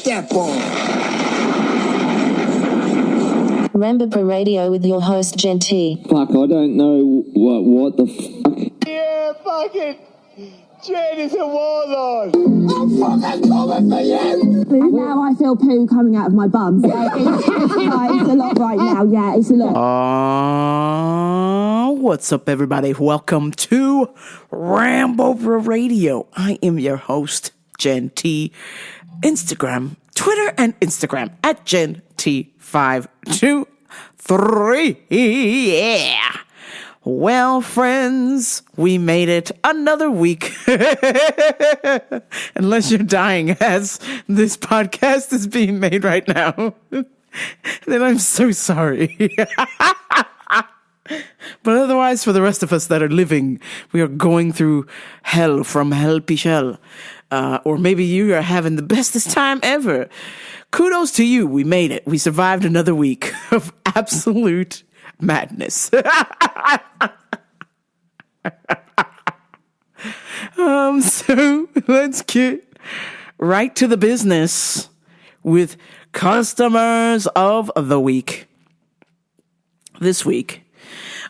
that ball. Rambo Radio with your host, Jen T. Fuck, I don't know what the fuck. Yeah, fucking Jen is a warlord. I'm fucking coming for you! Now I feel poo coming out of my bum. So it's a lot right now. Yeah, it's a lot. What's up, everybody? Welcome to Rambo Radio. I am your host, Jen T. Instagram, Twitter, and Instagram at Jen T523. Yeah. Well, friends, we made it another week. Unless you're dying as this podcast is being made right now, then I'm so sorry. But otherwise, for the rest of us that are living, we are going through hell from hell pichel. Or maybe you are having the bestest time ever. Kudos to you. We made it. We survived another week of absolute madness. So let's get right to the business with customers of the week. This week,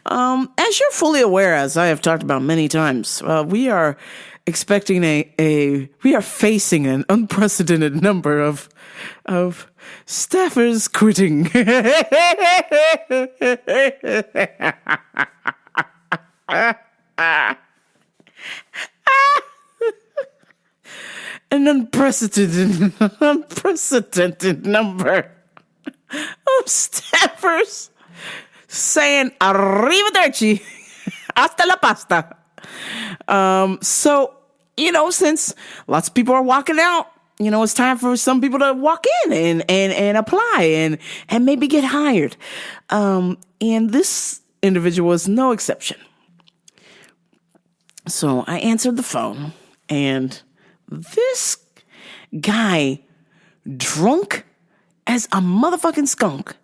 as you're fully aware, as I have talked about many times, we are expecting we are facing an unprecedented number of staffers quitting. An unprecedented number of staffers saying arrivederci, hasta la pasta. So, since lots of people are walking out, it's time for some people to walk in and apply and maybe get hired. And this individual was no exception. So I answered the phone, and this guy, drunk as a motherfucking skunk,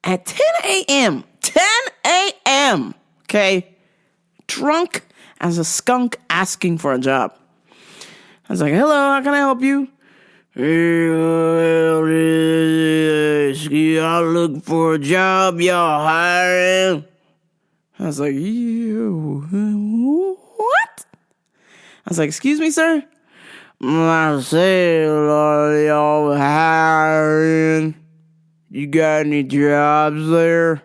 at 10 a.m., okay? Drunk as a skunk asking for a job. I was like, hello, how can I help you? Y'all looking for a job? Y'all hiring? I was like, what? I was like, excuse me, sir? I said, y'all hiring? You got any jobs there?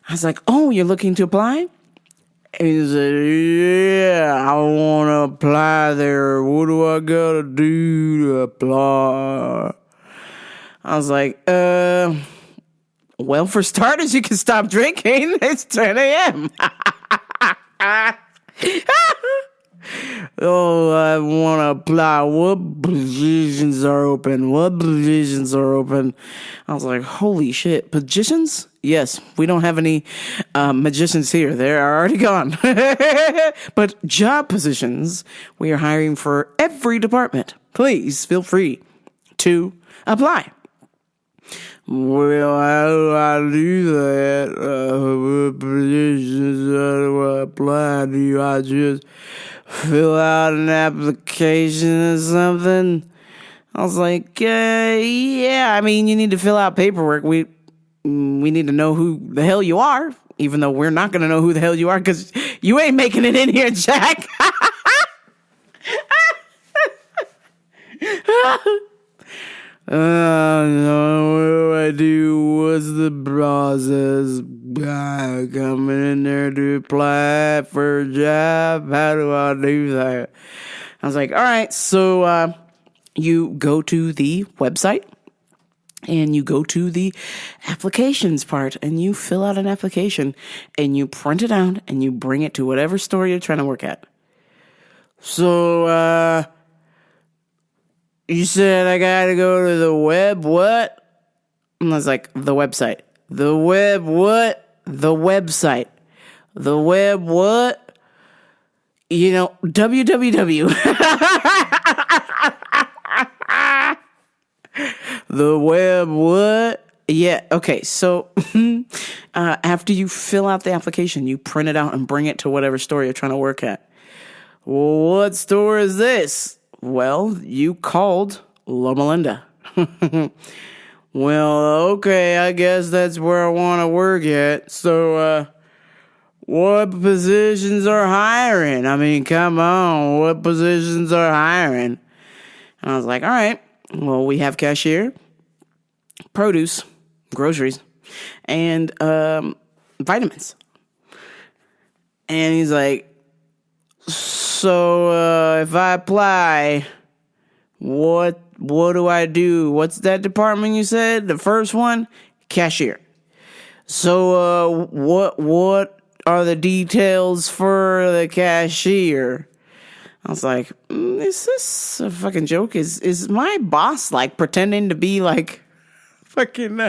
I was like, oh, you're looking to apply? He said, yeah, I want to apply there. What do I got to do to apply? I was like, well, for starters, you can stop drinking. It's 10 a.m. Oh, I want to apply. What positions are open? I was like, holy shit. Positions? Yes, we don't have any magicians here. They're already gone. But job positions, we are hiring for every department. Please feel free to apply. Well, how do I do that? What positions do I apply? Do I just fill out an application or something? I was like, yeah, I mean, you need to fill out paperwork. We need to know who the hell you are, even though we're not going to know who the hell you are because you ain't making it in here, Jack. What do I do? What's the process? Coming in there to apply for a job? How do I do that? I was like, all right, so you go to the website and you go to the applications part and you fill out an application and you print it out and you bring it to whatever store you're trying to work at. So, you said I gotta go to the web, what? And I was like, the website. The web, what? The website. The web, what? www. The web, what? Yeah, okay, so after you fill out the application, you print it out and bring it to whatever store you're trying to work at. Well, what store is this? Well, you called Loma Linda. Well, okay, I guess that's where I want to work at. So, what positions are hiring? I mean, come on, what positions are hiring? And I was like, all right, well, we have cashier, produce, groceries, and vitamins. And he's like, so if I apply, what do I do? What's that department you said? The first one? Cashier. So what are the details for the cashier? I was like, is this a fucking joke? Is my boss like pretending to be like fucking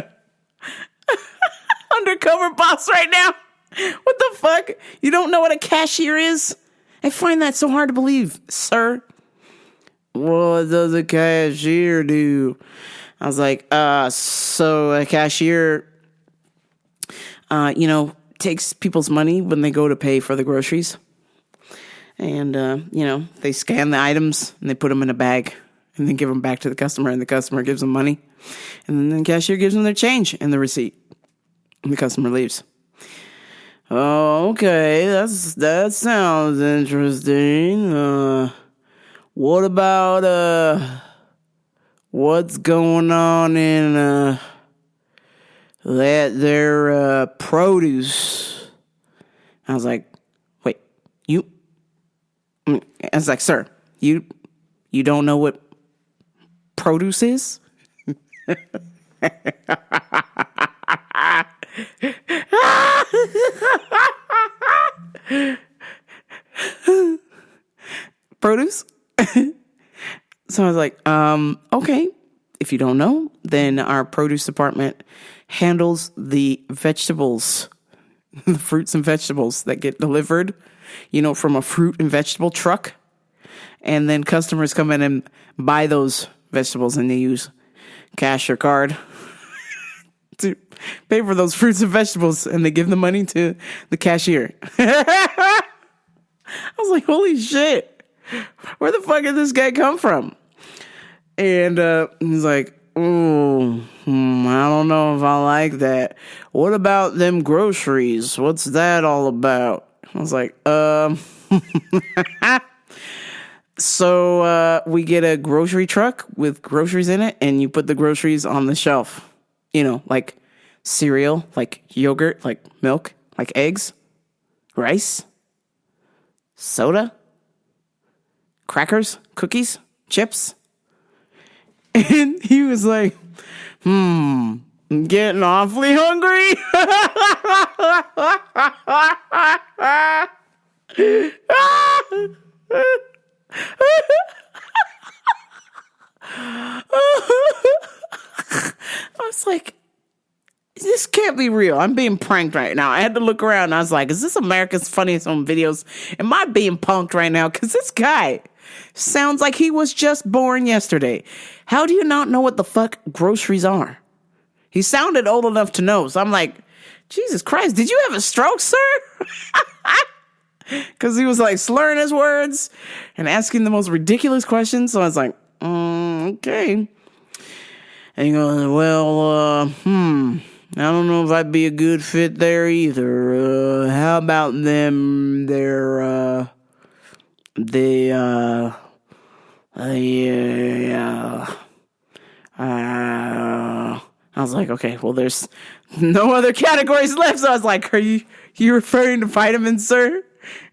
undercover boss right now? What the fuck? You don't know what a cashier is? I find that so hard to believe, sir. What does a cashier do? I was like, so a cashier, takes people's money when they go to pay for the groceries. And, they scan the items and they put them in a bag and then give them back to the customer, and the customer gives them money. And then the cashier gives them their change and the receipt. And the customer leaves. Oh, okay. That sounds interesting. What about, what's going on in, their produce? I was like, wait, I was like, sir, you don't know what produce is? Produce? So I was like, okay. If you don't know, then our produce department handles the vegetables, the fruits and vegetables that get delivered, from a fruit and vegetable truck. And then customers come in and buy those vegetables, and they use cash or card to pay for those fruits and vegetables, and they give the money to the cashier. I was like, holy shit. Where the fuck did this guy come from? And he's like, I don't know if I like that. What about them groceries? What's that all about? I was like, So we get a grocery truck with groceries in it, and you put the groceries on the shelf. Like cereal, like yogurt, like milk, like eggs, rice, soda, crackers, cookies, chips. And he was like, I'm getting awfully hungry. I was like, this can't be real. I'm being pranked right now. I had to look around. I was like, is this America's Funniest Home Videos? Am I being punked right now? Because this guy sounds like he was just born yesterday. How do you not know what the fuck groceries are? He sounded old enough to know. So I'm like, Jesus Christ, did you have a stroke, sir? Because he was like slurring his words and asking the most ridiculous questions. So I was like, okay. And he goes, well, I don't know if I'd be a good fit there either. How about them, I was like, okay, well, there's no other categories left. So I was like, are you referring to vitamins, sir?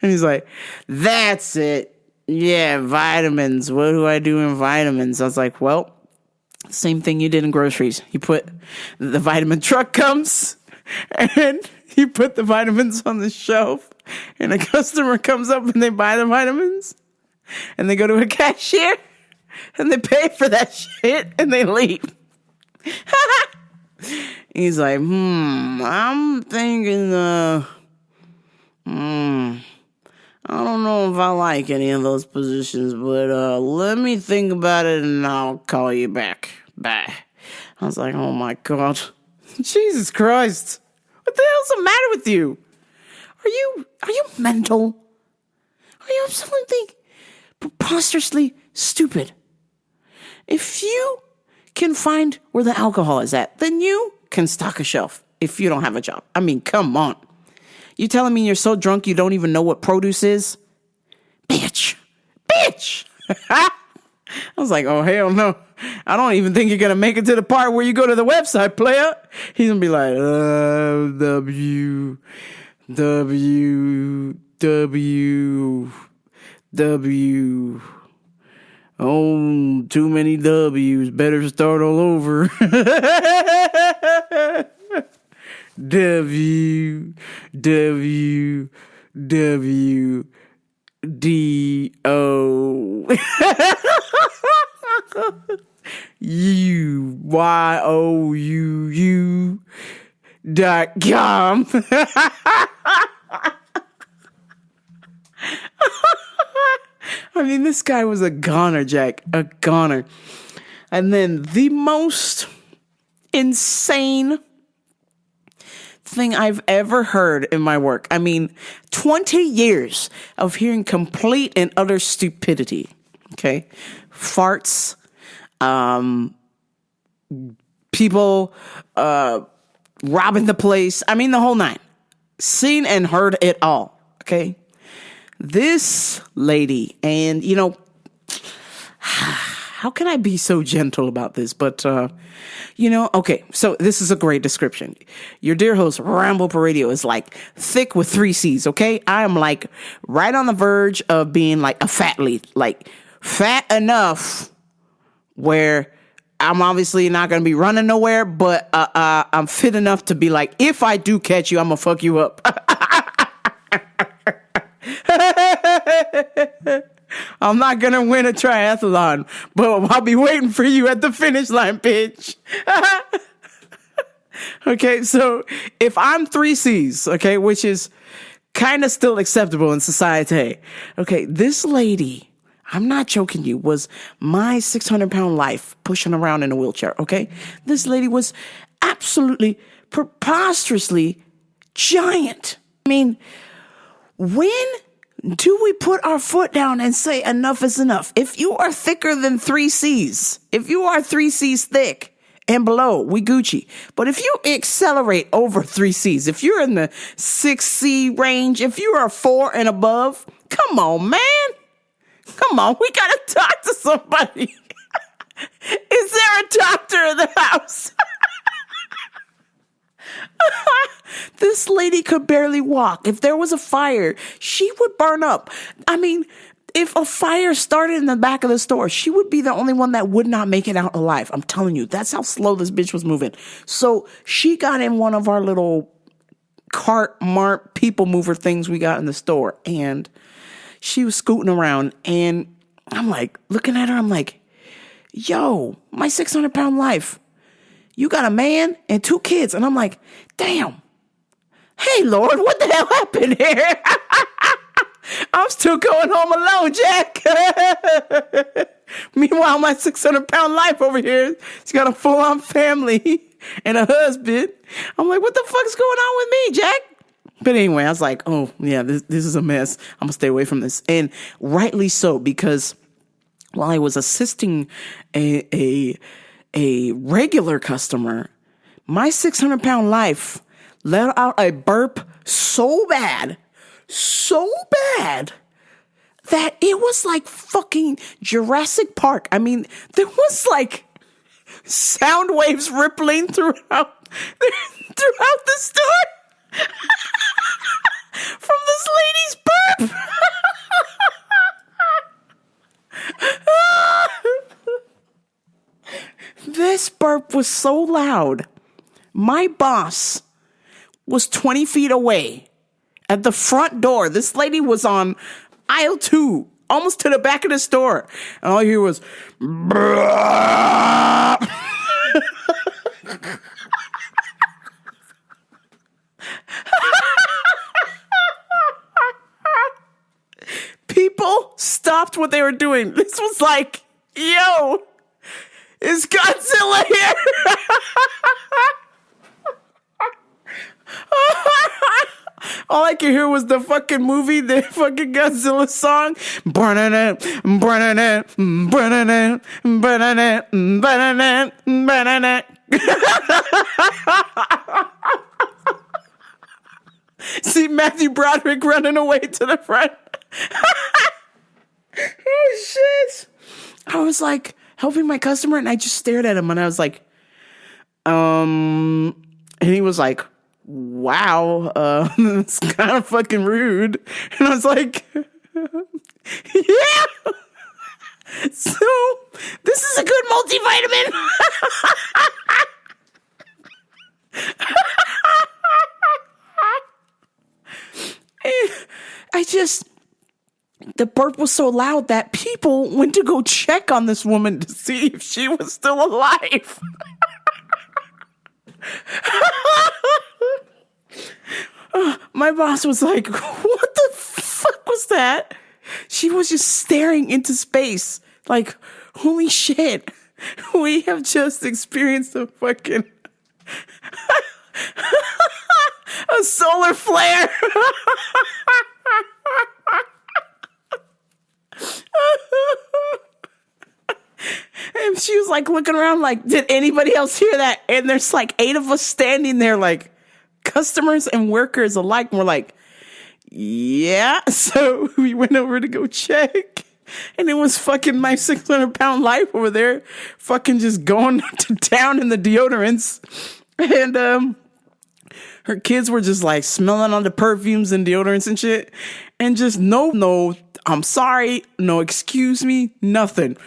And he's like, that's it. Yeah, vitamins. What do I do in vitamins? I was like, well, same thing you did in groceries. You put, the vitamin truck comes, and you put the vitamins on the shelf, and a customer comes up and they buy the vitamins, and they go to a cashier, and they pay for that shit, and they leave. He's like, I'm thinking, I don't know if I like any of those positions, but let me think about it and I'll call you back. Bye. I was like, oh my God. Jesus Christ. What the hell's the matter with you? Are you mental? Are you absolutely preposterously stupid? If you can find where the alcohol is at, then you can stock a shelf if you don't have a job. I mean, come on. You telling me you're so drunk you don't even know what produce is? Bitch. I was like, oh, hell no. I don't even think you're going to make it to the part where you go to the website, player. He's going to be like, W. Oh, too many W's. Better start all over. W. D O U Y O U .com. I mean, this guy was a goner, Jack, a goner. And then the most insane thing I've ever heard in my work. I mean, 20 years of hearing complete and utter stupidity. Okay. Farts, people, robbing the place. I mean, the whole nine. Seen and heard it all. Okay. This lady, and you know, how can I be so gentle about this? But, you know, okay, so this is a great description. Your dear host, Ramble Per Radio, is like thick with 3 C's, okay? I am like right on the verge of being like a fat lead, like fat enough where I'm obviously not going to be running nowhere, but I'm fit enough to be like, if I do catch you, I'm going to fuck you up. I'm not going to win a triathlon, but I'll be waiting for you at the finish line, bitch. Okay, so if I'm 3 C's, okay, which is kind of still acceptable in society. Okay, this lady, I'm not joking you, was my 600-pound life pushing around in a wheelchair, okay? This lady was absolutely preposterously giant. I mean, when do we put our foot down and say enough is enough? If you are thicker than 3 C's, if you are 3 C's thick and below, we Gucci. But if you accelerate over 3 C's, if you're in the 6C range, if you are 4 and above, come on, man. Come on, we gotta talk to somebody. Is there a doctor in the house? This lady could barely walk. If there was a fire, she would burn up. I mean, if a fire started in the back of the store, she would be the only one that would not make it out alive. I'm telling you, that's how slow this bitch was moving. So she got in one of our little cart mart people mover things we got in the store, and she was scooting around, and I'm like, looking at her, I'm like, yo, my 600-pound life. You got a man and 2 kids. And I'm like, damn. Hey, Lord, what the hell happened here? I'm still going home alone, Jack. Meanwhile, my 600-pound life over here, she's got a full-on family and a husband. I'm like, what the fuck's going on with me, Jack? But anyway, I was like, oh, yeah, this is a mess. I'm going to stay away from this. And rightly so, because while I was assisting a regular customer, my 600-pound life let out a burp so bad, that it was like fucking Jurassic Park. I mean, there was like sound waves rippling throughout the store from this lady's burp. This burp was so loud. My boss was 20 feet away at the front door. This lady was on aisle 2, almost to the back of the store. And all I hear was, people stopped what they were doing. This was like, yo, is Godzilla here? all I could hear was the fucking movie, the fucking Godzilla song. See Matthew Broderick running away to the front. Oh, shit. I was like helping my customer and I just stared at him and I was like, and he was like, wow, it's kind of fucking rude. And I was like, yeah. So this is a good multivitamin. The burp was so loud that people went to go check on this woman to see if she was still alive. My boss was like, what the fuck was that? She was just staring into space. Like, holy shit. We have just experienced a fucking a solar flare. And she was like looking around like, did anybody else hear that? And there's like 8 of us standing there like customers and workers alike. And we're like, yeah. So we went over to go check. And it was fucking my 600-pound life over there fucking just going to town in the deodorants. And her kids were just like smelling on the perfumes and deodorants and shit. And just no, I'm sorry, no excuse me, nothing.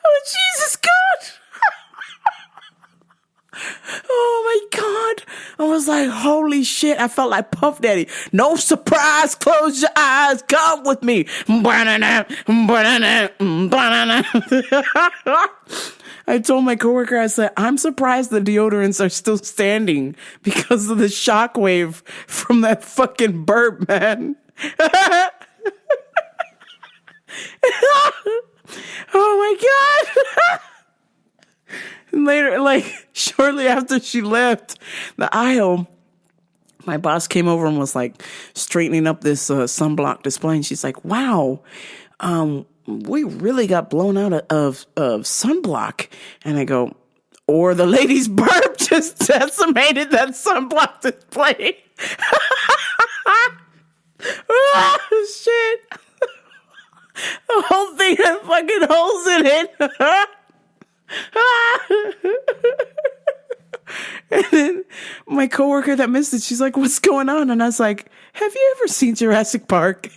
Oh, Jesus God. Oh my God. I was like, holy shit. I felt like Puff Daddy. No surprise. Close your eyes. Come with me. I told my coworker, I said, I'm surprised the deodorants are still standing because of the shockwave from that fucking burp, man. Oh my God. And later, like shortly after she left the aisle, my boss came over and was like straightening up this sunblock display. And she's like, wow, we really got blown out of sunblock. And I go, or the lady's burp just decimated that sunblock display. Oh, shit. The whole thing had fucking holes in it. And then my coworker that missed it, she's like, what's going on? And I was like, have you ever seen Jurassic Park?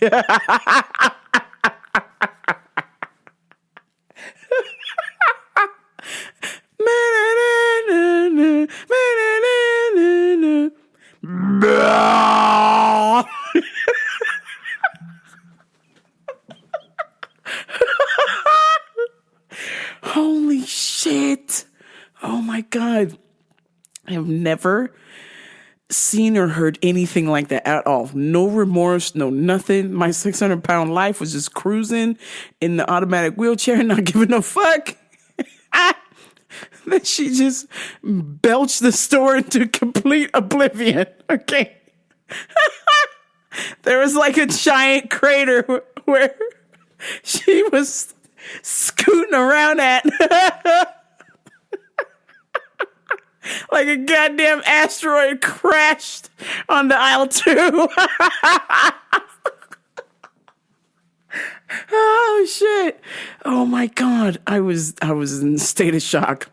Holy shit. Oh my God. I have never seen or heard anything like that at all. No remorse, no nothing. My 600-pound life was just cruising in the automatic wheelchair, not giving a fuck. Then she just belched the store into complete oblivion. Okay. There was like a giant crater where she was scooting around at. Like a goddamn asteroid crashed on the aisle 2. Oh shit. Oh my God. I was in a state of shock.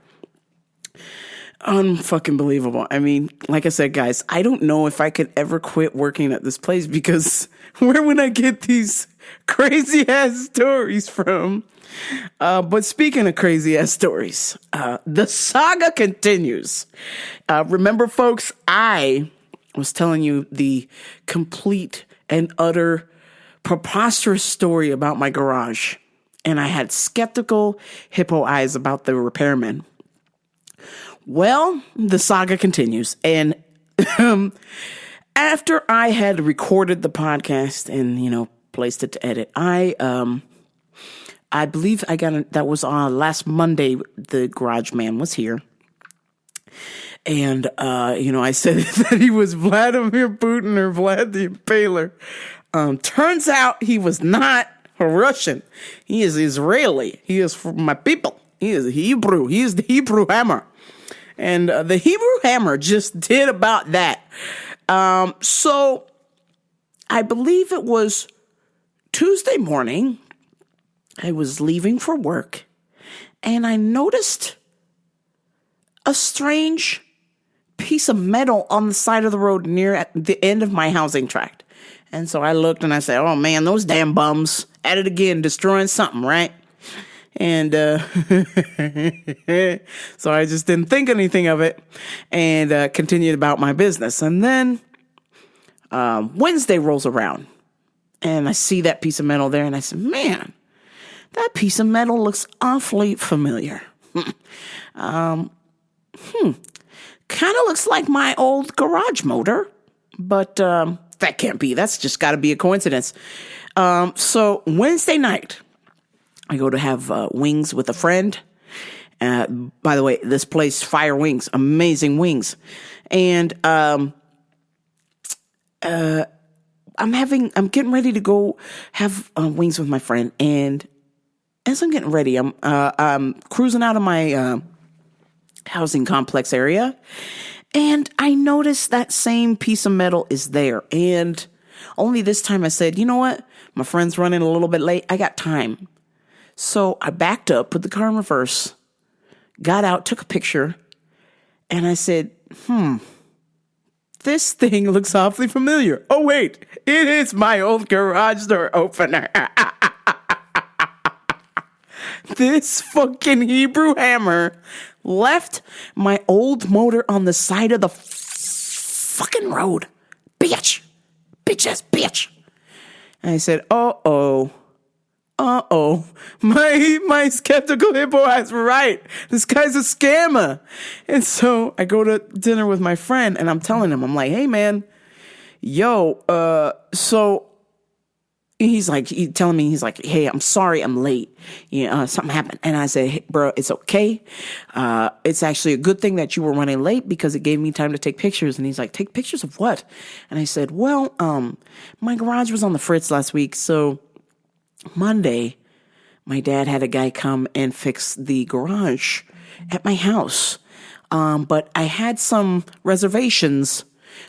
Unfucking believable. I mean, like I said, guys, I don't know if I could ever quit working at this place because where would I get these crazy ass stories from? But speaking of crazy ass stories, the saga continues. Remember, folks, I was telling you the complete and utter preposterous story about my garage, and I had skeptical hippo eyes about the repairman. Well, the saga continues, and after I had recorded the podcast and, placed it to edit, I believe that was on last Monday, the Garage Man was here. And, I said that he was Vladimir Putin or Vlad the Impaler. Turns out he was not a Russian. He is Israeli. He is from my people. He is Hebrew. He is the Hebrew Hammer. And the Hebrew Hammer just did about that. So I believe it was Tuesday morning. I was leaving for work and I noticed a strange piece of metal on the side of the road near at the end of my housing tract. And so I looked and I said, oh man, those damn bums at it again, destroying something, right? And so I just didn't think anything of it and continued about my business. And then Wednesday rolls around and I see that piece of metal there and I said, man, that piece of metal looks awfully familiar. Kind of looks like my old garage motor, but that can't be. That's just got to be a coincidence. So Wednesday night, I go to have wings with a friend. By the way, this place, Fire Wings, amazing wings. And I'm getting ready to go have wings with my friend. And as I'm getting ready, I'm cruising out of my housing complex area, and I noticed that same piece of metal is there. And only this time I said, you know what? My friend's running a little bit late. I got time. So I backed up, put the car in reverse, got out, took a picture, and I said, this thing looks awfully familiar. Oh, wait, it is my old garage door opener. This fucking Hebrew Hammer left my old motor on the side of the fucking road. Bitch. Bitch-ass bitch. And I said, uh-oh. My skeptical hippo is right. This guy's a scammer. And so I go to dinner with my friend and I'm telling him, I'm like, hey man, so he's like, he's like, hey, I'm sorry I'm late. Something happened. And I said, hey, bro, it's okay. It's actually a good thing that you were running late because it gave me time to take pictures. And he's like, take pictures of what? And I said, well, my garage was on the fritz last week. So Monday, my dad had a guy come and fix the garage at my house. But I had some reservations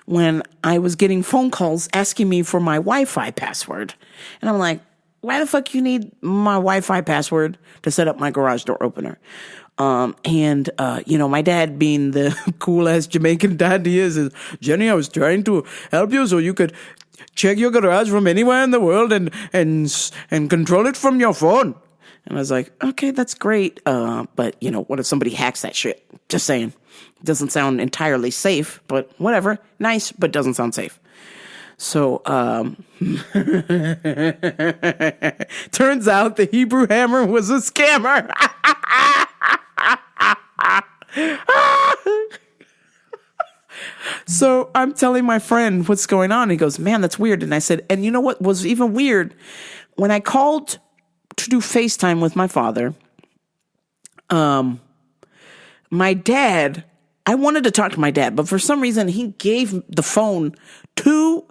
when I was getting phone calls asking me for my Wi-Fi password. And I'm like, why the fuck you need my Wi-Fi password to set up my garage door opener? My dad being the cool ass Jamaican dad he is, Jenny, I was trying to help you so you could check your garage from anywhere in the world and control it from your phone. And I was like, okay, that's great. But what if somebody hacks that shit? Just saying. Doesn't sound entirely safe, but whatever. Nice, but doesn't sound safe. So, turns out the Hebrew Hammer was a scammer. So I'm telling my friend what's going on. He goes, man, that's weird. And I said, and you know what was even weird? When I called to do FaceTime with my father, my dad, I wanted to talk to my dad, but for some reason he gave the phone to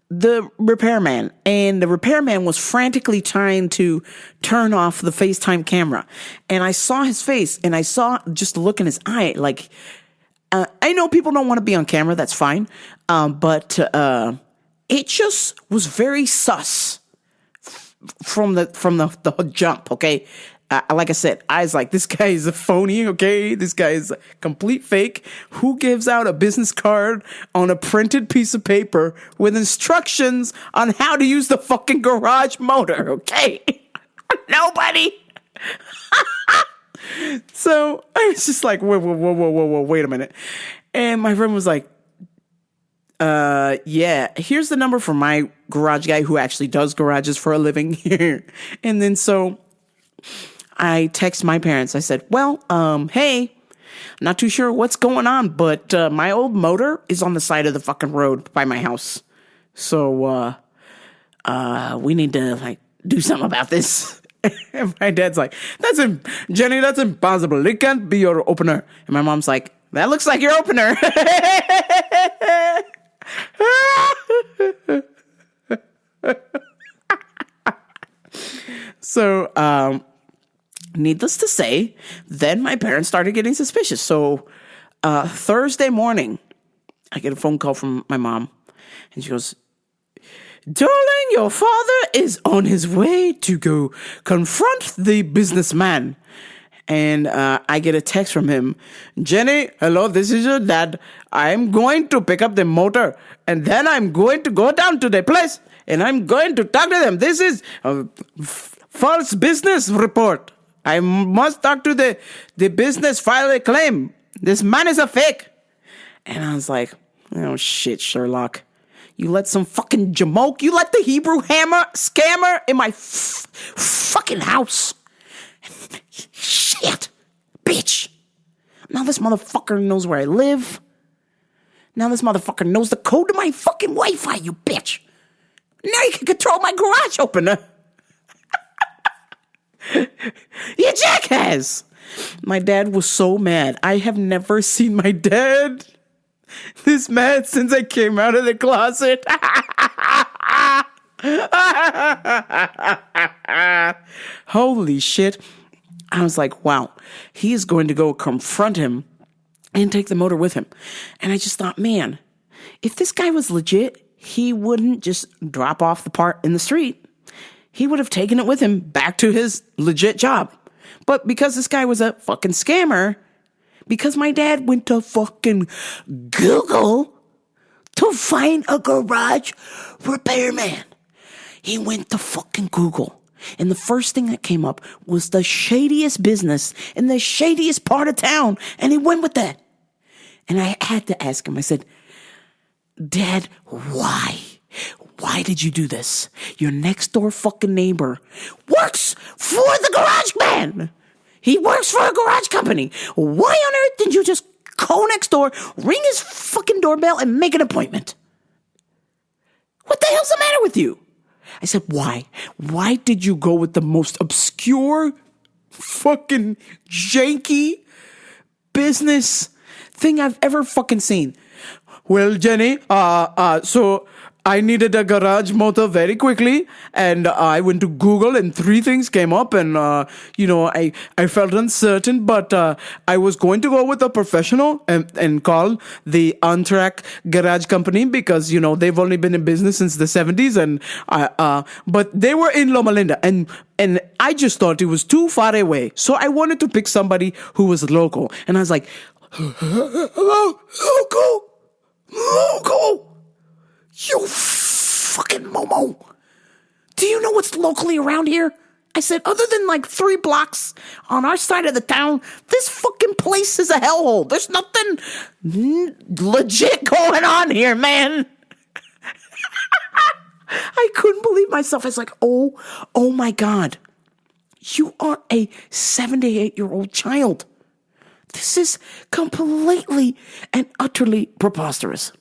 the repairman, and the repairman was frantically trying to turn off the FaceTime camera. And I saw his face, and I saw just the look in his eye, like, I know people don't want to be on camera, that's fine, but it just was very sus from the jump, okay? Like I said, I was like, this guy is a phony, okay? This guy is a complete fake. Who gives out a business card on a printed piece of paper with instructions on how to use the fucking garage motor, okay? Nobody. So I was just like, whoa, wait a minute. And my friend was like, yeah, here's the number for my garage guy who actually does garages for a living here. And then so I text my parents. I said, well, hey, Not too sure what's going on, but my old motor is on the side of the fucking road by my house. So we need to like do something about this. And my dad's like, Jenny, that's impossible. It can't be your opener. And my mom's like, that looks like your opener. So, needless to say, then my parents started getting suspicious. So, Thursday morning, I get a phone call from my mom, and she goes, darling, your father is on his way to go confront the businessman. And I get a text from him. Jenny, hello, this is your dad. I'm going to pick up the motor, and then I'm going to go down to the place, and I'm going to talk to them. This is a false business report. I must talk to the business, file a claim. This man is a fake. And I was like, oh, shit, Sherlock. You let some fucking jamoke, you let the Hebrew Hammer scammer in my fucking house. Shit, bitch. Now this motherfucker knows where I live. Now this motherfucker knows the code to my fucking Wi-Fi, you bitch. Now you can control my garage opener. You jackass. My dad was so mad. I have never seen my dad this mad since I came out of the closet. Holy shit. I was like, wow, he is going to go confront him and take the motor with him. And I just thought, man, if this guy was legit, he wouldn't just drop off the part in the street. He would have taken it with him back to his legit job. But because this guy was a fucking scammer, because my dad went to fucking Google to find a garage repairman. He went to fucking Google. And the first thing that came up was the shadiest business in the shadiest part of town. And he went with that. And I had to ask him, I said, Dad, why? Why did you do this? Your next door fucking neighbor works for the garage man. He works for a garage company. Why on earth didn't you just go next door, ring his fucking doorbell, and make an appointment? What the hell's the matter with you? I said, why? Why did you go with the most obscure, fucking janky business thing I've ever fucking seen? Well, Jenny, so I needed a garage motor very quickly, and I went to Google, and 3 things came up, and, I felt uncertain, but I was going to go with a professional and call the On-Track Garage Company because, they've only been in business since the 70s, and but they were in Loma Linda, and I just thought it was too far away, so I wanted to pick somebody who was local, and I was like, hello, local. You fucking Momo. Do you know what's locally around here? I said, other than like 3 blocks on our side of the town, this fucking place is a hellhole. There's nothing legit going on here, man. I couldn't believe myself. I was like, oh my God. You are a 78-year-old child. This is completely and utterly preposterous.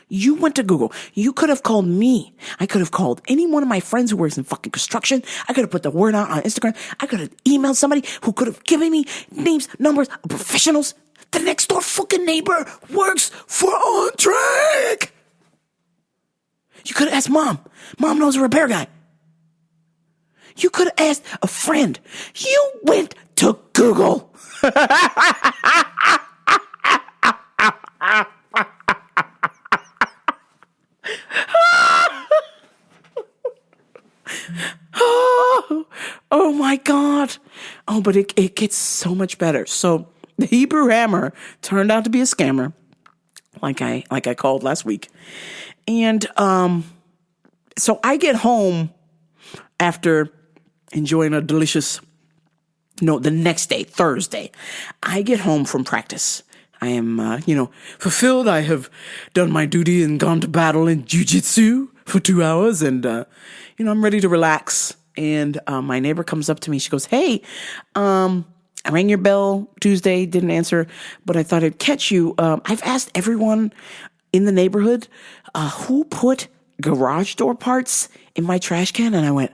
You went to Google. You could have called me. I could have called any one of my friends who works in fucking construction. I could have put the word out on Instagram. I could have emailed somebody who could have given me names, numbers of professionals. The next door fucking neighbor works for On Track. You could have asked Mom. Mom knows a repair guy. You could have asked a friend. You went to Google. Oh my God. Oh, but it gets so much better. So the Hebrew Hammer turned out to be a scammer, like I called last week. And so I get home after enjoying a delicious, the next day, Thursday, I get home from practice. I am, fulfilled. I have done my duty and gone to battle in jiu-jitsu for 2 hours. And, I'm ready to relax. And my neighbor comes up to me. She goes, hey, I rang your bell Tuesday, didn't answer, but I thought I'd catch you. I've asked everyone in the neighborhood who put garage door parts in my trash can, and I went,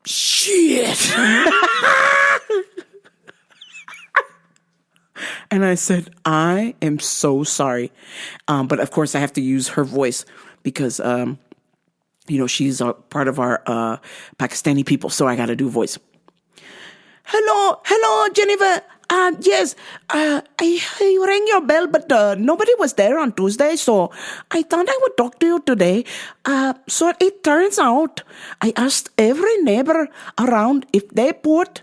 shit. And I said, I am so sorry. But of course, I have to use her voice because, she's a part of our Pakistani people. So I got to do voice. Hello, Jennifer. Yes, I rang your bell, but nobody was there on Tuesday. So I thought I would talk to you today. So it turns out I asked every neighbor around if they put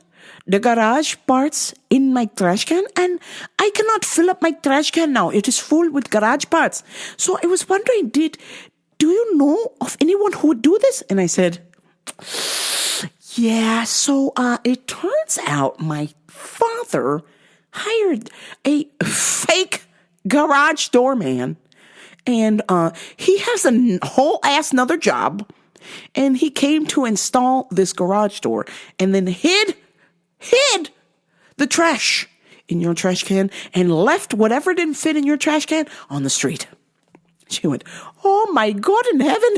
the garage parts in my trash can, and I cannot fill up my trash can now. It is full with garage parts. So I was wondering, do you know of anyone who would do this? And I said, yeah, so it turns out my father hired a fake garage doorman, and he has a whole ass another job, and he came to install this garage door and then hid the trash in your trash can and left whatever didn't fit in your trash can on the street. She went, oh my God in heaven.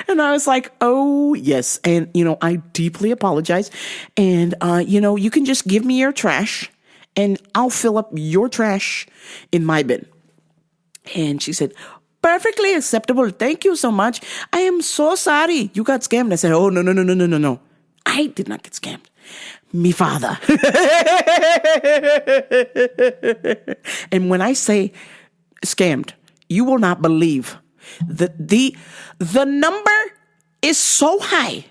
And I was like, oh yes. And, I deeply apologize. And, you can just give me your trash and I'll fill up your trash in my bin. And she said, perfectly acceptable. Thank you so much. I am so sorry you got scammed. I said, oh, no. I did not get scammed. Me father. And when I say scammed, you will not believe that the number is so high.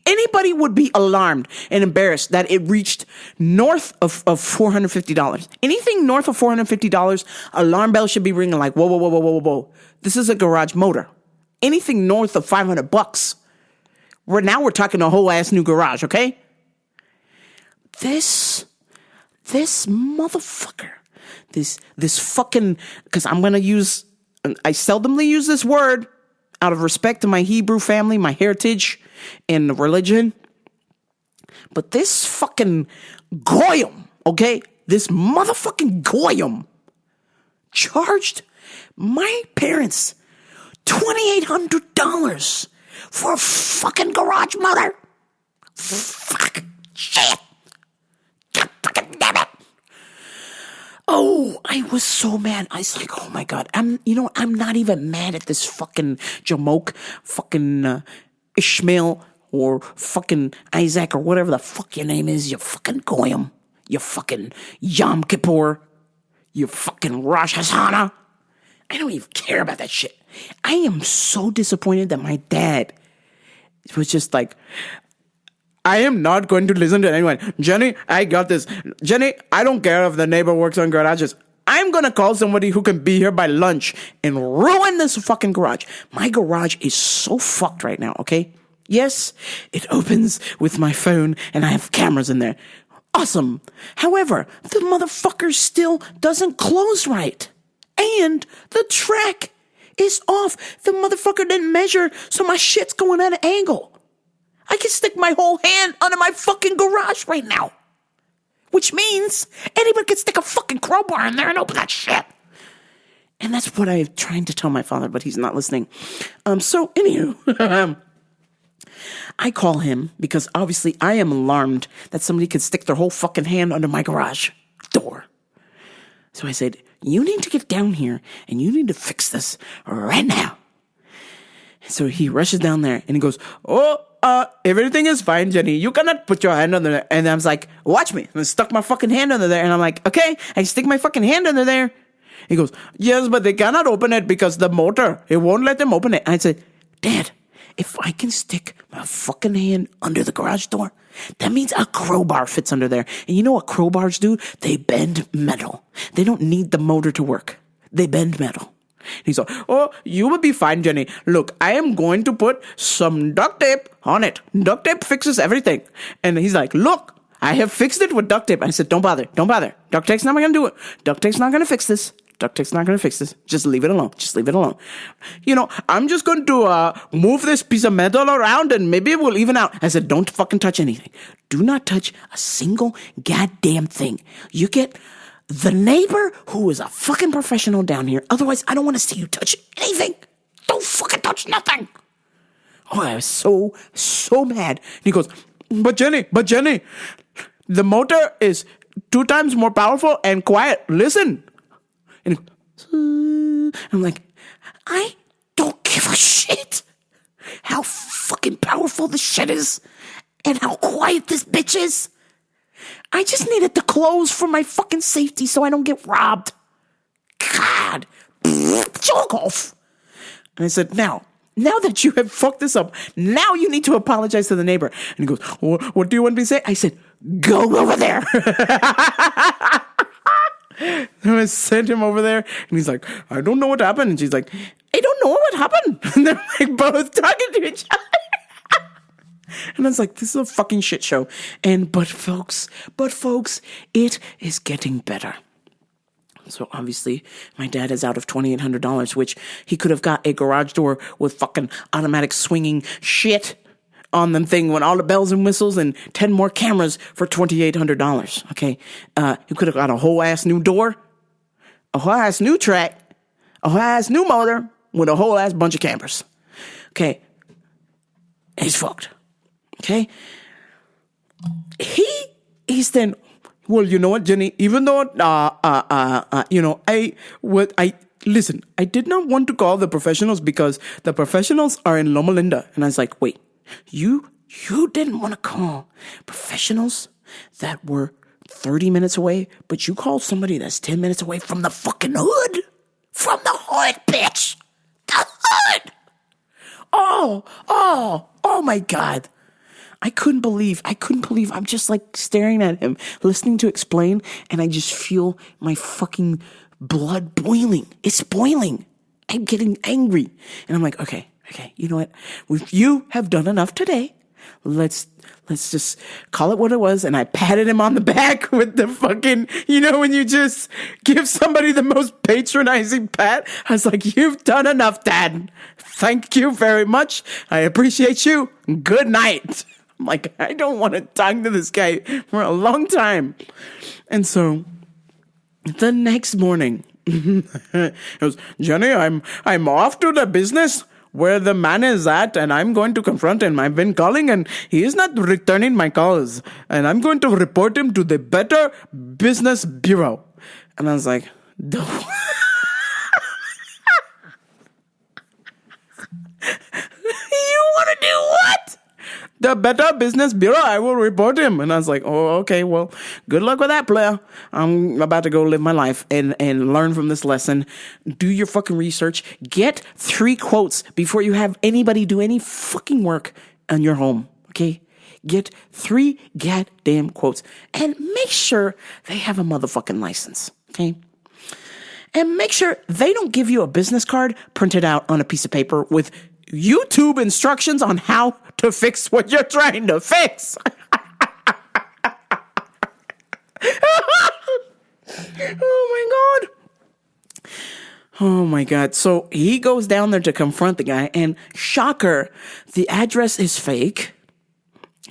Anybody would be alarmed and embarrassed that it reached north of $450. Anything north of $450, alarm bell should be ringing like, whoa. This is a garage motor. Anything north of $500. Now we're talking a whole ass new garage, okay? This motherfucker, this fucking, because I seldomly use this word out of respect to my Hebrew family, my heritage, and religion. But this fucking goyim, okay? This motherfucking goyim charged my parents $2,800 for a fucking garage motor. Fuck. Shit. God fucking damn it. Oh, I was so mad. I was like, oh my God. I'm not even mad at this fucking Jamoke, fucking Ishmael, or fucking Isaac, or whatever the fuck your name is, you fucking goyim, you fucking Yom Kippur, you fucking Rosh Hashanah. I don't even care about that shit. I am so disappointed that my dad was just like, I am not going to listen to anyone. Jenny, I got this. Jenny, I don't care if the neighbor works on garages. I'm going to call somebody who can be here by lunch and ruin this fucking garage. My garage is so fucked right now, okay? Yes, it opens with my phone and I have cameras in there. Awesome. However, the motherfucker still doesn't close right. And the track is off. The motherfucker didn't measure, so my shit's going at an angle. I can stick my whole hand under my fucking garage right now. Which means anybody can stick a fucking crowbar in there and open that shit. And that's what I'm trying to tell my father, but he's not listening. So anywho, I call him because obviously I am alarmed that somebody could stick their whole fucking hand under my garage door. So I said, you need to get down here and you need to fix this right now. So he rushes down there and he goes, everything is fine, Jenny. You cannot put your hand under there. And I was like, watch me. And I stuck my fucking hand under there. And I'm like, okay. I stick my fucking hand under there. He goes, yes, but they cannot open it because the motor, it won't let them open it. And I said, Dad, if I can stick my fucking hand under the garage door, that means a crowbar fits under there. And you know what crowbars do? They bend metal. They don't need the motor to work. They bend metal. He's like, you will be fine, Jenny. Look, I am going to put some duct tape on it. Duct tape fixes everything. And he's like, look, I have fixed it with duct tape. I said, don't bother. Duct tape's not going to do it. Duct tape's not going to fix this. Duct tape's not going to fix this. Just leave it alone. Just leave it alone. I'm just going to move this piece of metal around and maybe it will even out. I said, don't fucking touch anything. Do not touch a single goddamn thing. You get the neighbor who is a fucking professional down here. Otherwise, I don't want to see you touch anything. Don't fucking touch nothing. Oh, I was so mad. And he goes, but Jenny, the motor is 2 times more powerful and quiet. Listen. And he goes, I'm like, I don't give a shit how fucking powerful this shit is and how quiet this bitch is. I just need it to close for my fucking safety so I don't get robbed. God. Jerk off. And I said, now that you have fucked this up, now you need to apologize to the neighbor. And he goes, what do you want me to say? I said, go over there. And I sent him over there, and he's like, I don't know what happened. And she's like, I don't know what happened. And they're like both talking to each other. And I was like, this is a fucking shit show. But folks, it is getting better. So obviously, my dad is out of $2,800, which he could have got a garage door with fucking automatic swinging shit on them thing with all the bells and whistles and 10 more cameras for $2,800. Okay, he could have got a whole ass new door, a whole ass new track, a whole ass new motor with a whole ass bunch of cameras. Okay, he's fucked. Okay, he's then. Well, you know what, Jenny? Even though, listen, I did not want to call the professionals because the professionals are in Loma Linda. And I was like, wait, you didn't want to call professionals that were 30 minutes away, but you called somebody that's 10 minutes away from the fucking hood? From the hood, bitch! The hood! Oh my God. I couldn't believe I'm just like staring at him, listening to explain, and I just feel my fucking blood boiling. It's boiling. I'm getting angry. And I'm like, okay, you know what? You have done enough today. Let's just call it what it was. And I patted him on the back with the fucking, when you just give somebody the most patronizing pat. I was like, you've done enough, Dad. Thank you very much. I appreciate you. Good night. I'm like, I don't want to talk to this guy for a long time. And so the next morning, it was, Jenny, I'm off to the business where the man is at, and I'm going to confront him. I've been calling, and he is not returning my calls. And I'm going to report him to the Better Business Bureau. And I was like, you want to do what? The Better Business Bureau, I will report him. And I was like, oh, okay, well, good luck with that, player. I'm about to go live my life and learn from this lesson. Do your fucking research. Get 3 quotes before you have anybody do any fucking work on your home, okay? Get 3 goddamn quotes. And make sure they have a motherfucking license, okay? And make sure they don't give you a business card printed out on a piece of paper with YouTube instructions on how to fix what you're trying to fix. Oh my God. So he goes down there to confront the guy, and shocker, the address is fake.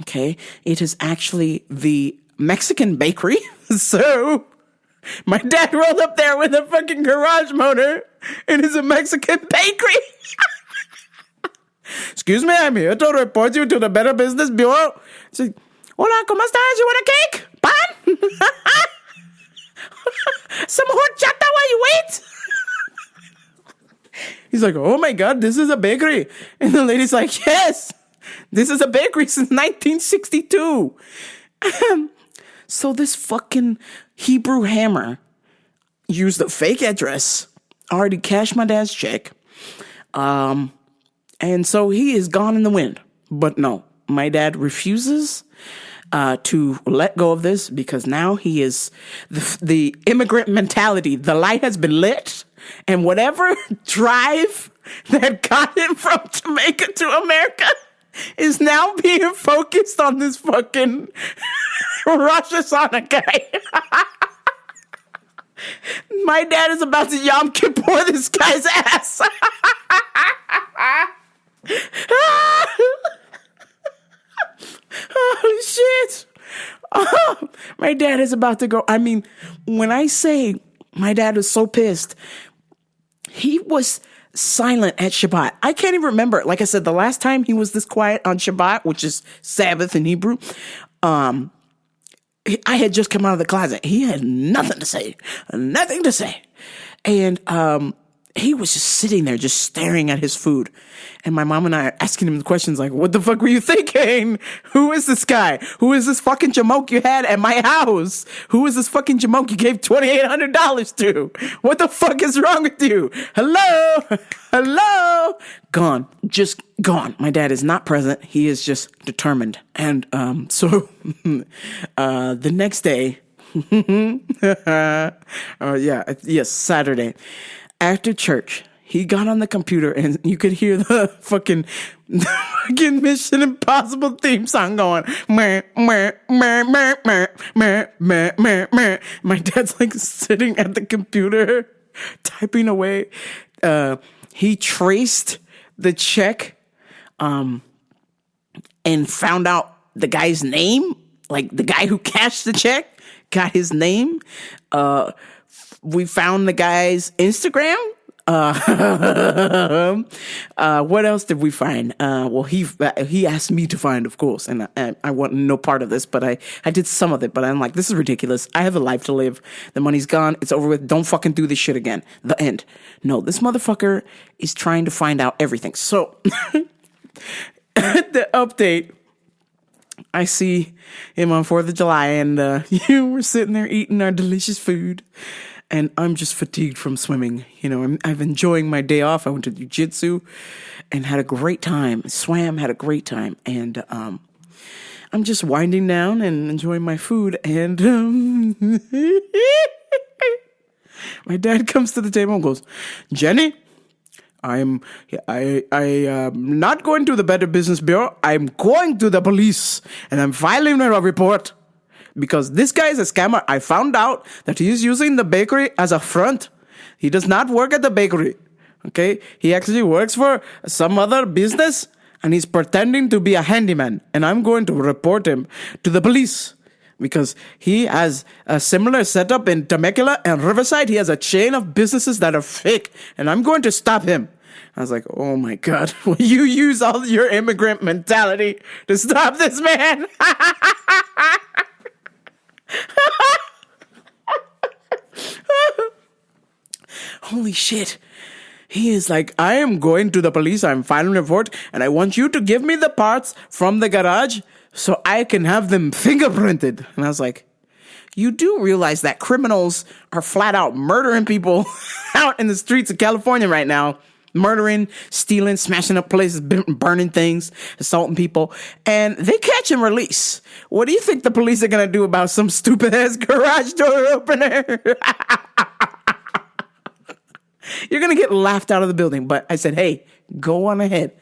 Okay. It is actually the Mexican bakery. So my dad rolled up there with a fucking garage motor, and it's a Mexican bakery. Excuse me, I'm here to report you to the Better Business Bureau. She's like, hola, ¿cómo estás? You want a cake? Pan? Some horchata while you wait? He's like, oh my God, this is a bakery. And the lady's like, yes, this is a bakery since 1962. So this fucking Hebrew Hammer used a fake address, already cashed my dad's check, and so he is gone in the wind. But no, my dad refuses to let go of this because now he is the immigrant mentality. The light has been lit, and whatever drive that got him from Jamaica to America is now being focused on this fucking Rosh Hashanah guy. My dad is about to Yom Kippur this guy's ass. Holy shit. Oh, my dad is about to go. I mean, when I say my dad was so pissed, he was silent at Shabbat. I can't even remember. Like I said, the last time he was this quiet on Shabbat, which is Sabbath in Hebrew, I had just come out of the closet. He had nothing to say. And he was just sitting there, just staring at his food. And my mom and I are asking him the questions like, what the fuck were you thinking? Who is this guy? Who is this fucking jamoke you had at my house? Who is this fucking jamoke you gave $2,800 to? What the fuck is wrong with you? Hello? Gone. Just gone. My dad is not present. He is just determined. And so the next day, Saturday, after church, he got on the computer and you could hear the fucking Mission Impossible theme song going. My dad's like sitting at the computer typing away. He traced the check and found out the guy's name, like the guy who cashed the check got his name. We found the guy's Instagram. What else did we find? Well, he asked me to find, of course, and I want no part of this, but I did some of it, but I'm like, this is ridiculous. I have a life to live. The money's gone. It's over with. Don't fucking do this shit again. The end. No, this motherfucker is trying to find out everything. So the update, I see him on 4th of July and we're sitting there eating our delicious food. And I'm just fatigued from swimming. You know, I'm enjoying my day off. I went to jiu-jitsu and had a great time. Swam, had a great time. And I'm just winding down and enjoying my food. And my dad comes to the table and goes, Jenny, I'm not going to the Better Business Bureau. I'm going to the police. And I'm filing a report. Because this guy is a scammer. I found out that he is using the bakery as a front. He does not work at the bakery. Okay? He actually works for some other business and he's pretending to be a handyman. And I'm going to report him to the police. Because he has a similar setup in Temecula and Riverside. He has a chain of businesses that are fake. And I'm going to stop him. I was like, oh my God. Will you use all your immigrant mentality to stop this man? Holy shit. He is like, I am going to the police. I'm filing a report and I want you to give me the parts from the garage so I can have them fingerprinted. And I was like, you do realize that criminals are flat out murdering people out in the streets of California right now. Murdering, stealing, smashing up places, burning things, assaulting people, and they catch and release. What do you think the police are going to do about some stupid-ass garage door opener? You're going to get laughed out of the building, but I said, hey, go on ahead.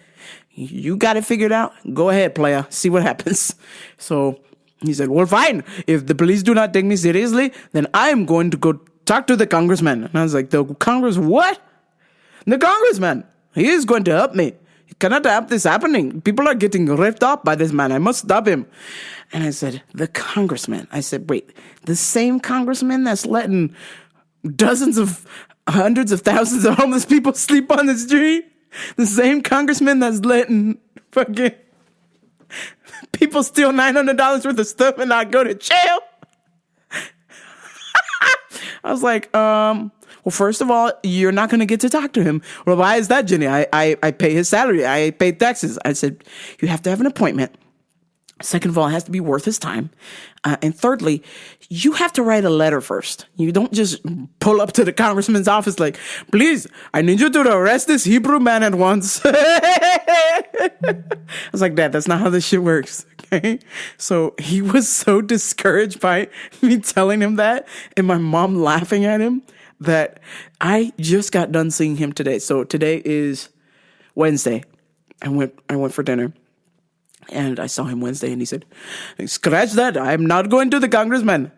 You got it figured out. Go ahead, player. See what happens. So he said, well, fine. If the police do not take me seriously, then I'm going to go talk to the congressman. And I was like, the Congress what? The congressman, he is going to help me. He cannot have this happening. People are getting ripped off by this man. I must stop him. And I said, the congressman. I said, wait, the same congressman that's letting hundreds of thousands of homeless people sleep on the street? The same congressman that's letting fucking people steal $900 worth of stuff and not go to jail? I was like, well, first of all, you're not going to get to talk to him. Well, why is that, Jenny? I pay his salary. I pay taxes. I said, you have to have an appointment. Second of all, it has to be worth his time. And thirdly, you have to write a letter first. You don't just pull up to the congressman's office like, please, I need you to arrest this Hebrew man at once. I was like, Dad, that's not how this shit works. Okay. So he was so discouraged by me telling him that and my mom laughing at him that I just got done seeing him today. So today is Wednesday. I went for dinner and I saw him Wednesday and he said, scratch that. I'm not going to the congressman.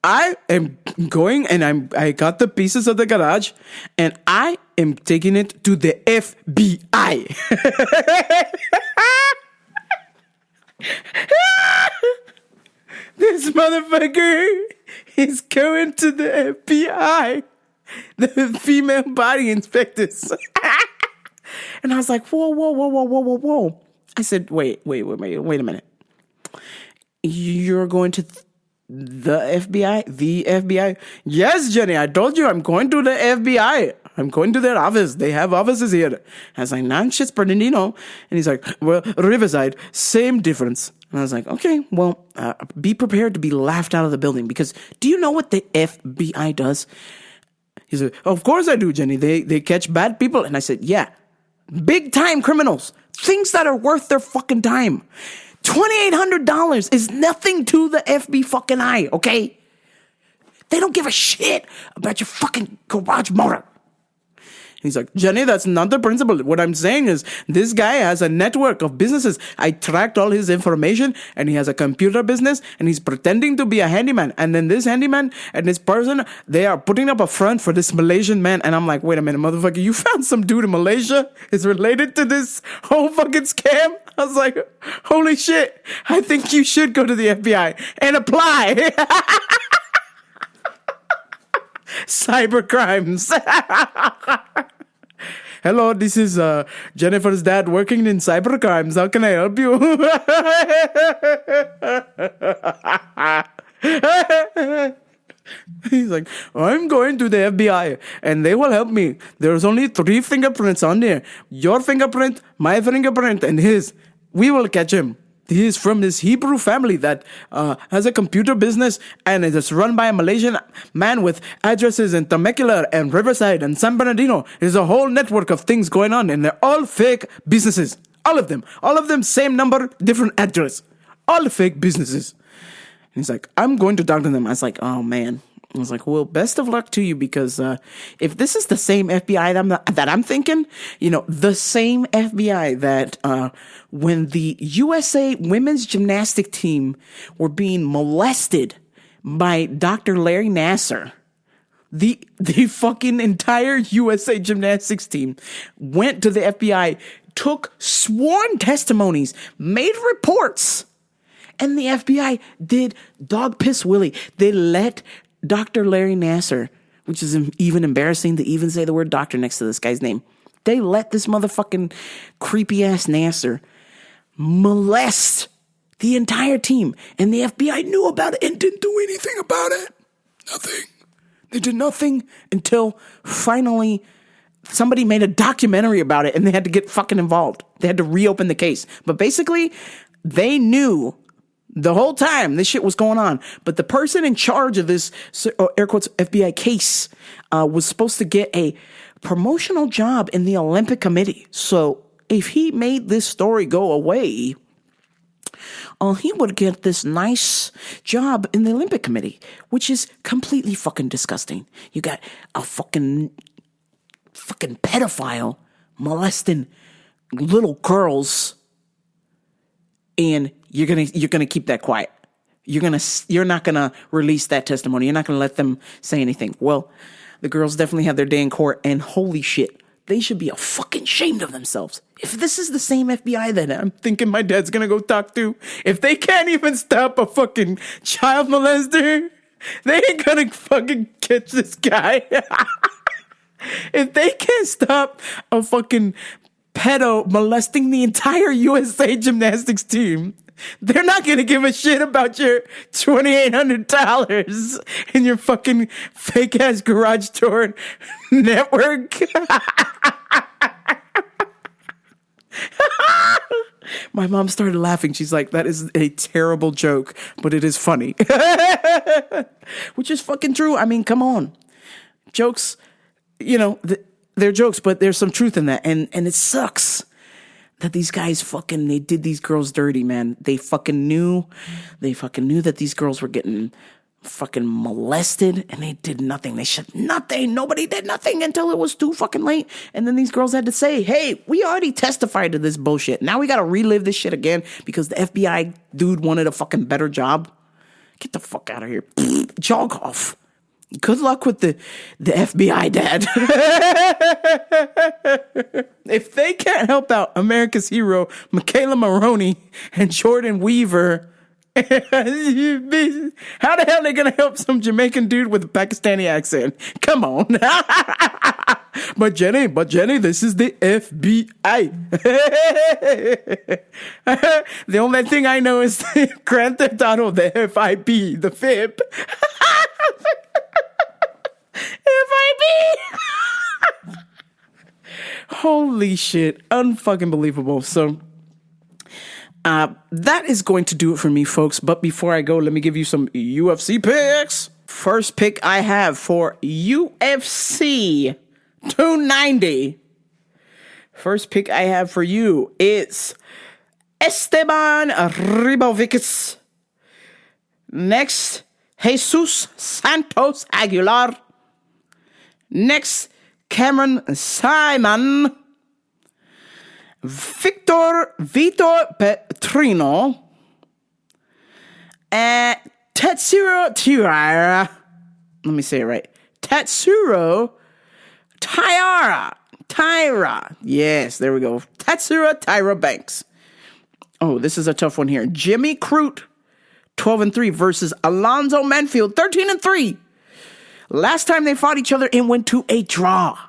I am going and I got the pieces of the garage and I am taking it to the FBI. This motherfucker is going to the FBI, the female body inspectors. And I was like, whoa. I said, wait a minute. You're going to the FBI? The FBI? Yes, Jenny, I told you I'm going to the FBI. I'm going to their office. They have offices here. I was like, non-shits Bernardino. And he's like, well, Riverside, same difference. And I was like, okay, well, be prepared to be laughed out of the building because do you know what the FBI does? He said, of course I do, Jenny. They catch bad people. And I said, yeah, big time criminals, things that are worth their fucking time. $2,800 is nothing to the FBI fucking eye, okay? They don't give a shit about your fucking garage motor. He's like, Jenny, that's not the principle. What I'm saying is this guy has a network of businesses. I tracked all his information and he has a computer business and he's pretending to be a handyman. And then this handyman and this person, they are putting up a front for this Malaysian man. And I'm like, wait a minute, motherfucker, you found some dude in Malaysia is related to this whole fucking scam? I was like, holy shit, I think you should go to the FBI and apply. Cyber crimes. Hello, this is Jennifer's dad working in cyber crimes. How can I help you? He's like, I'm going to the FBI and they will help me. There's only 3 fingerprints on there. Your fingerprint, my fingerprint, and his. We will catch him. He is from this Hebrew family that has a computer business and it is run by a Malaysian man with addresses in Temecula and Riverside and San Bernardino. There's a whole network of things going on and they're all fake businesses. All of them, same number, different address. All fake businesses. And he's like, I'm going to talk to them. I was like, oh man. I was like, well, best of luck to you because if this is the same FBI that I'm thinking, the same FBI that when the USA women's gymnastic team were being molested by Dr. Larry Nassar, the fucking entire USA gymnastics team went to the FBI, took sworn testimonies, made reports, and the FBI did dog piss Willie. They let Dr. Larry Nassar, which is even embarrassing to even say the word doctor next to this guy's name. They let this motherfucking creepy ass Nassar molest the entire team. And the FBI knew about it and didn't do anything about it. Nothing. They did nothing until finally somebody made a documentary about it and they had to get fucking involved. They had to reopen the case. But basically, they knew the whole time this shit was going on. But the person in charge of this, air quotes, FBI case was supposed to get a promotional job in the Olympic Committee. So if he made this story go away, he would get this nice job in the Olympic Committee, which is completely fucking disgusting. You got a fucking pedophile molesting little girls, and you're gonna keep that quiet. You're not gonna release that testimony. You're not gonna let them say anything. Well, the girls definitely have their day in court, and holy shit, they should be fucking ashamed of themselves. If this is the same FBI that I'm thinking my dad's gonna go talk to, if they can't even stop a fucking child molester, they ain't gonna fucking catch this guy. If they can't stop a fucking pedo molesting the entire USA gymnastics team, they're not going to give a shit about your $2,800 in your fucking fake ass garage door network. My mom started laughing. She's like, that is a terrible joke, but it is funny. Which is fucking true. I mean, come on. Jokes, they're jokes, but there's some truth in that. And it sucks that these guys they did these girls dirty, man. They fucking knew that these girls were getting fucking molested and they did nothing. They said nothing. Nobody did nothing until it was too fucking late. And then these girls had to say, hey, we already testified to this bullshit. Now we got to relive this shit again because the FBI dude wanted a fucking better job. Get the fuck out of here. Jog off. Good luck with the FBI, Dad. If they can't help out America's hero, Michaela Maroney and Jordan Weaver, how the hell are they going to help some Jamaican dude with a Pakistani accent? Come on. But Jenny, this is the FBI. The only thing I know is Grand Theft Auto, the FIB, the FIB. FIB. Holy shit. Unfucking believable. So, that is going to do it for me, folks. But before I go, let me give you some UFC picks. First pick I have for UFC 290. First pick I have for you is Esteban Ribovics. Next, Jesus Santos Aguilar. Next, Cameron Simon. Vitor Petrino. And Tetsuro Taira. Let me say it right. Tetsuro Taira. Yes, there we go. Tetsuro Taira Banks. Oh, this is a tough one here. Jimmy Crute, 12-3 versus Alonzo Manfield, 13-3. Last time they fought each other, it went to a draw.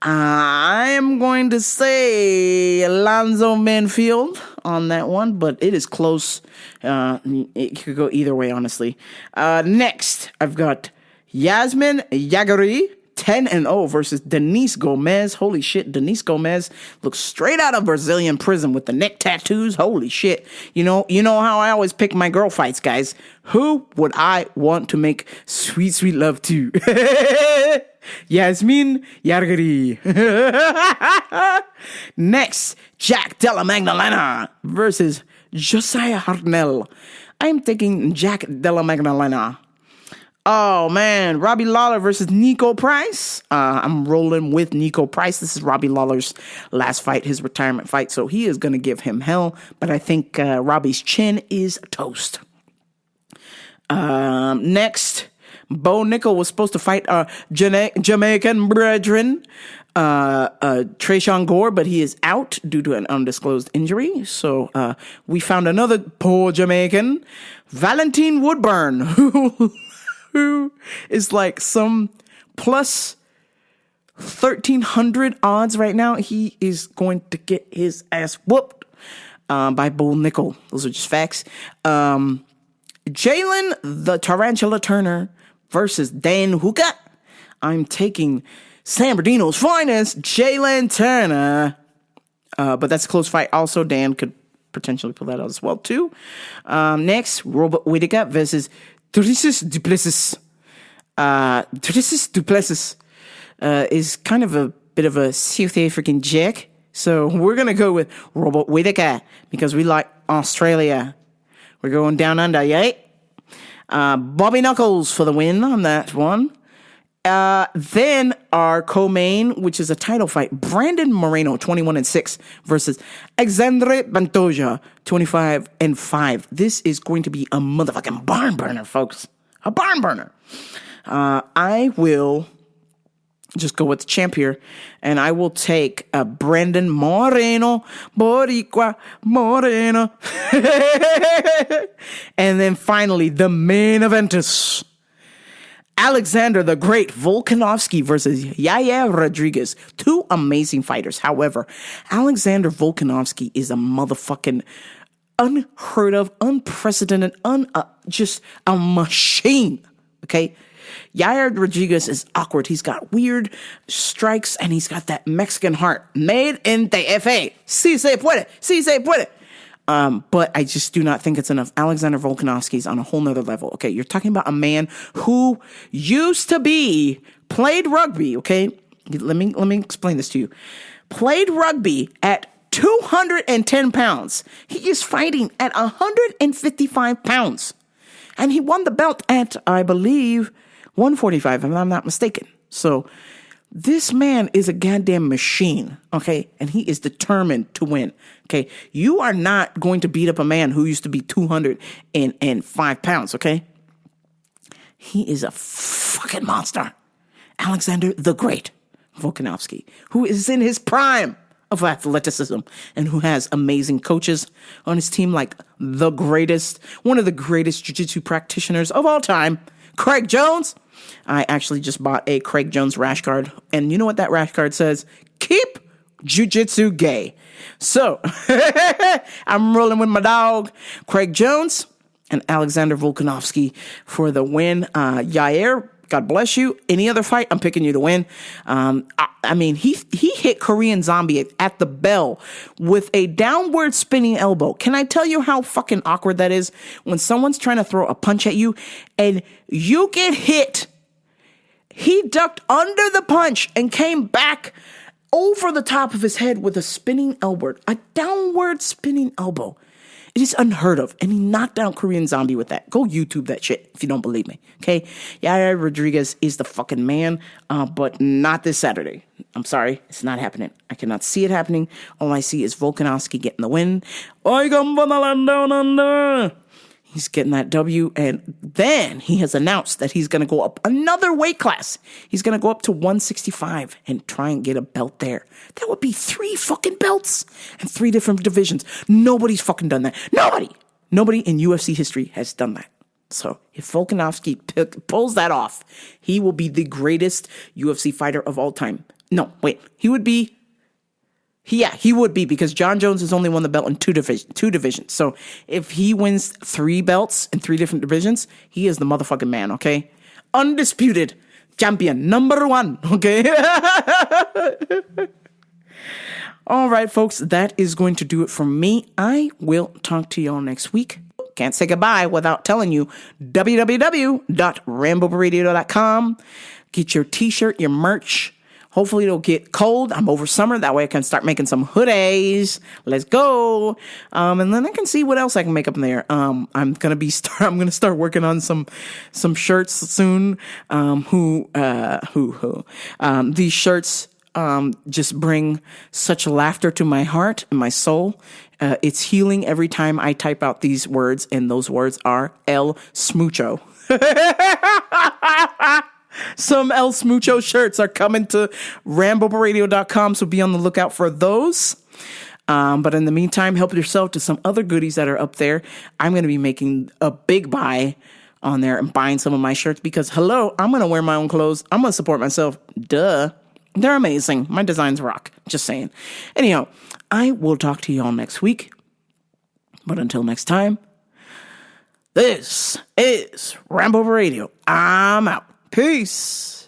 I am going to say Alonzo Manfield on that one, but it is close. It could go either way, honestly. Next, I've got Yasmin Jagiri, 10-0 versus Denise Gomez. Holy shit, Denise Gomez looks straight out of Brazilian prison with the neck tattoos. Holy shit. You know how I always pick my girl fights, guys. Who would I want to make sweet, sweet love to? Yasmin Jagiri. Next, Jack Della Magdalena versus Josiah Hartnell. I'm taking Jack Della Magdalena. Oh, man. Robbie Lawler versus Nico Price. I'm rolling with Nico Price. This is Robbie Lawler's last fight, his retirement fight. So he is going to give him hell. But I think Robbie's chin is toast. Next, Bo Nickel was supposed to fight Jamaican brethren, Trayshawn Gore, but he is out due to an undisclosed injury. So we found another poor Jamaican, Valentine Woodburn, who is like some plus 1,300 odds right now. He is going to get his ass whooped by Bo Nickel. Those are just facts. Jalen the Tarantula Turner versus Dan Hooker. I'm taking San Bernardino's finest, Jalen Turner. But that's a close fight. Also, Dan could potentially pull that out as well, too. Next, Robert Whittaker versus Dricus Du Plessis. Dricus Du Plessis is kind of a bit of a South African jack. So we're going to go with Robert Whittaker because we like Australia. We're going down under, yeah? Bobby Knuckles for the win on that one. Then our co-main, which is a title fight, Brandon Moreno, 21-6 versus Alexandre Pantoja, 25-5. This is going to be a motherfucking barn burner, folks. A barn burner. I will just go with the champ here, and I will take Brandon Moreno, Boricua Moreno. And then finally, the main eventers. Alexander the Great Volkanovski versus Yair Rodriguez. Two amazing fighters. However, Alexander Volkanovski is a motherfucking unheard of, unprecedented, just a machine. Okay? Yair Rodriguez is awkward. He's got weird strikes and he's got that Mexican heart. Made in the FA. Si se puede. Si se puede. But I just do not think it's enough. Alexander Volkanovski is on a whole nother level. Okay, you're talking about a man who played rugby. Okay, let me explain this to you. Played rugby at 210 pounds. He is fighting at 155 pounds, and he won the belt at, I believe, 145. If I'm not mistaken. So This man is a goddamn machine, okay? And he is determined to win, okay? You are not going to beat up a man who used to be 205 pounds, okay? He is a fucking monster. Alexander the Great Volkanovski, who is in his prime of athleticism and who has amazing coaches on his team like one of the greatest jiu-jitsu practitioners of all time, Craig Jones. I actually just bought a Craig Jones rash guard, and you know what that rash guard says? Keep jiu-jitsu gay. So, I'm rolling with my dog, Craig Jones, and Alexander Volkanovski for the win. Yair, God bless you. Any other fight, I'm picking you to win. I mean, he hit Korean Zombie at the bell with a downward spinning elbow. Can I tell you how fucking awkward that is when someone's trying to throw a punch at you and you get hit? He ducked under the punch and came back over the top of his head with a spinning elbow, a downward spinning elbow. It is unheard of. And he knocked down Korean Zombie with that. Go YouTube that shit if you don't believe me. Okay? Yair Rodriguez is the fucking man, but not this Saturday. I'm sorry. It's not happening. I cannot see it happening. All I see is Volkanovski getting the win. I come from the land down under. He's getting that W, and then he has announced that he's going to go up another weight class. He's going to go up to 165 and try and get a belt there. That would be 3 fucking belts and 3 different divisions. Nobody's fucking done that. Nobody in UFC history has done that. So if Volkanovski pulls that off, he will be the greatest UFC fighter of all time. No, wait, he would be because John Jones has only won the belt in two divisions. So if he wins 3 belts in 3 different divisions, he is the motherfucking man, okay? Undisputed champion, number 1, okay? All right, folks, that is going to do it for me. I will talk to y'all next week. Can't say goodbye without telling you www.rambobaradio.com. Get your t-shirt, your merch. Hopefully it'll get cold. I'm over summer. That way I can start making some hoodies. Let's go. And then I can see what else I can make up in there. I'm going to start working on some shirts soon. These shirts, just bring such laughter to my heart and my soul. It's healing every time I type out these words, and those words are El Smucho. Some El Smucho shirts are coming to RamboRadio.com, so be on the lookout for those. But in the meantime, help yourself to some other goodies that are up there. I'm going to be making a big buy on there and buying some of my shirts because, hello, I'm going to wear my own clothes. I'm going to support myself. Duh. They're amazing. My designs rock. Just saying. Anyhow, I will talk to you all next week. But until next time, this is Rambo Radio. I'm out. Peace.